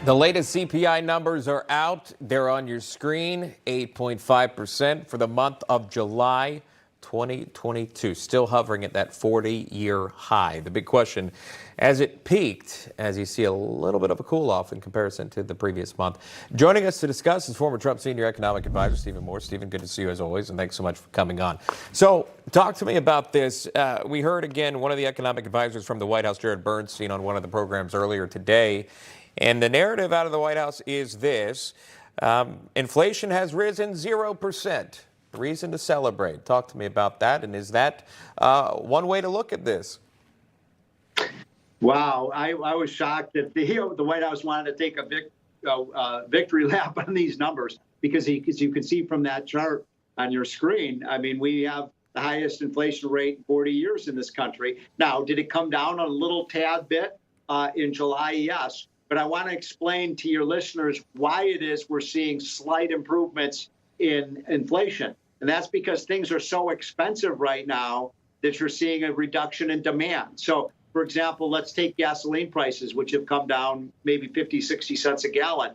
The latest CPI numbers are out. They're on your screen, 8.5% for the month of July 2022, still hovering at that 40-year high. The big question, as it peaked, as you see a little bit of a cool-off in comparison to the previous month. Joining us to discuss is former Trump senior economic advisor Stephen Moore. Stephen, good to see you as always, and thanks so much for coming on. So talk to me about this. We heard, again, one of the economic advisors from the White House, Jared Bernstein, on one of the programs earlier today. And the narrative out of the White House is this. Inflation has risen 0%. Reason to celebrate. Talk to me about that. And is that one way to look at this? Wow. I was shocked that the White House wanted to take a victory lap on these numbers, because as you can see from that chart on your screen, I mean, we have the highest inflation rate in 40 years in this country. Now, did it come down a little tad bit in July? Yes. But I want to explain to your listeners why it is we're seeing slight improvements in inflation. And that's because things are so expensive right now that you're seeing a reduction in demand. So, for example, let's take gasoline prices, which have come down maybe 50, 60 cents a gallon.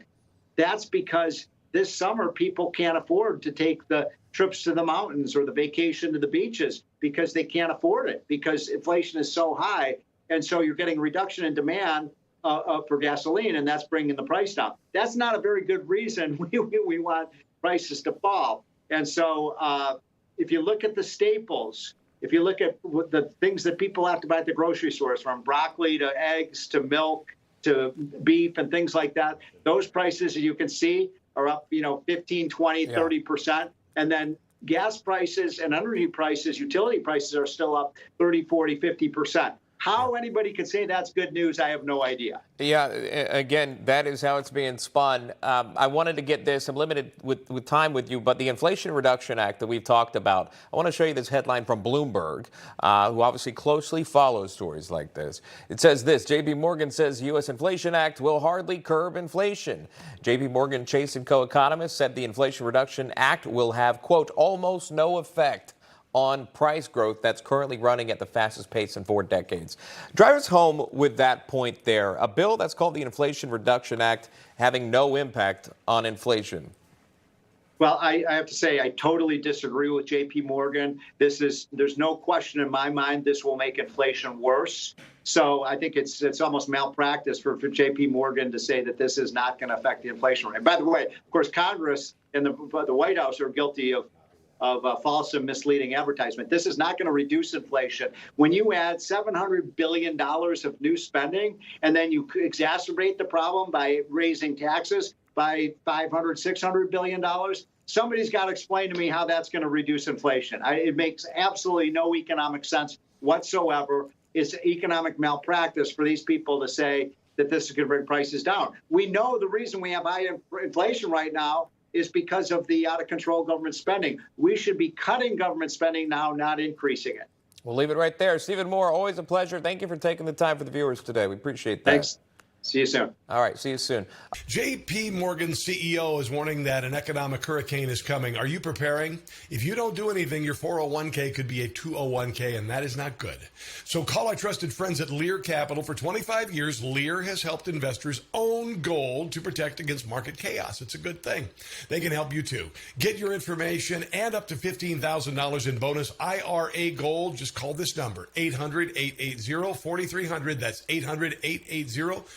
That's because this summer people can't afford to take the trips to the mountains or the vacation to the beaches because they can't afford it, because inflation is so high. And so you're getting a reduction in demand for gasoline, and that's bringing the price down. That's not a very good reason we want prices to fall. And so if you look at the staples, if you look at the things that people have to buy at the grocery stores, from broccoli to eggs to milk to beef and things like that, those prices, as you can see, are up, 15, 20, 30%. And then gas prices and energy prices, utility prices are still up 30, 40, 50%. How anybody could say that's good news, I have no idea. Yeah, again, that is how it's being spun. I wanted to get this. I'm limited with time with you, but the Inflation Reduction Act that we've talked about, I want to show you this headline from Bloomberg, who obviously closely follows stories like this. It says this: J.P. Morgan says U.S. Inflation Act will hardly curb inflation. J.P. Morgan Chase & Co. economists said the Inflation Reduction Act will have, quote, almost no effect on price growth that's currently running at the fastest pace in 4 decades. Drive us home with that point there. A bill that's called the Inflation Reduction Act having no impact on inflation. Well, I have to say, I totally disagree with J.P. Morgan. There's no question in my mind this will make inflation worse. So I think it's almost malpractice for J.P. Morgan to say that this is not going to affect the inflation rate. By the way, of course, Congress and the White House are guilty of false and misleading advertisement. This is not going to reduce inflation. When you add $700 billion of new spending and then you exacerbate the problem by raising taxes by $500, $600 billion, somebody's got to explain to me how that's going to reduce inflation. It makes absolutely no economic sense whatsoever. It's economic malpractice for these people to say that this is going to bring prices down. We know the reason we have high inflation right now is because of the out-of-control government spending. We should be cutting government spending now, not increasing it. We'll leave it right there. Stephen Moore, always a pleasure. Thank you for taking the time for the viewers today. We appreciate that. Thanks. See you soon. All right, see you soon. J.P. Morgan's CEO is warning that an economic hurricane is coming. Are you preparing? If you don't do anything, your 401k could be a 201k, and that is not good. So call our trusted friends at Lear Capital. For 25 years, Lear has helped investors own gold to protect against market chaos. It's a good thing. They can help you too. Get your information and up to $15,000 in bonus IRA gold. Just call this number, 800-880-4300. That's 800-880-4300.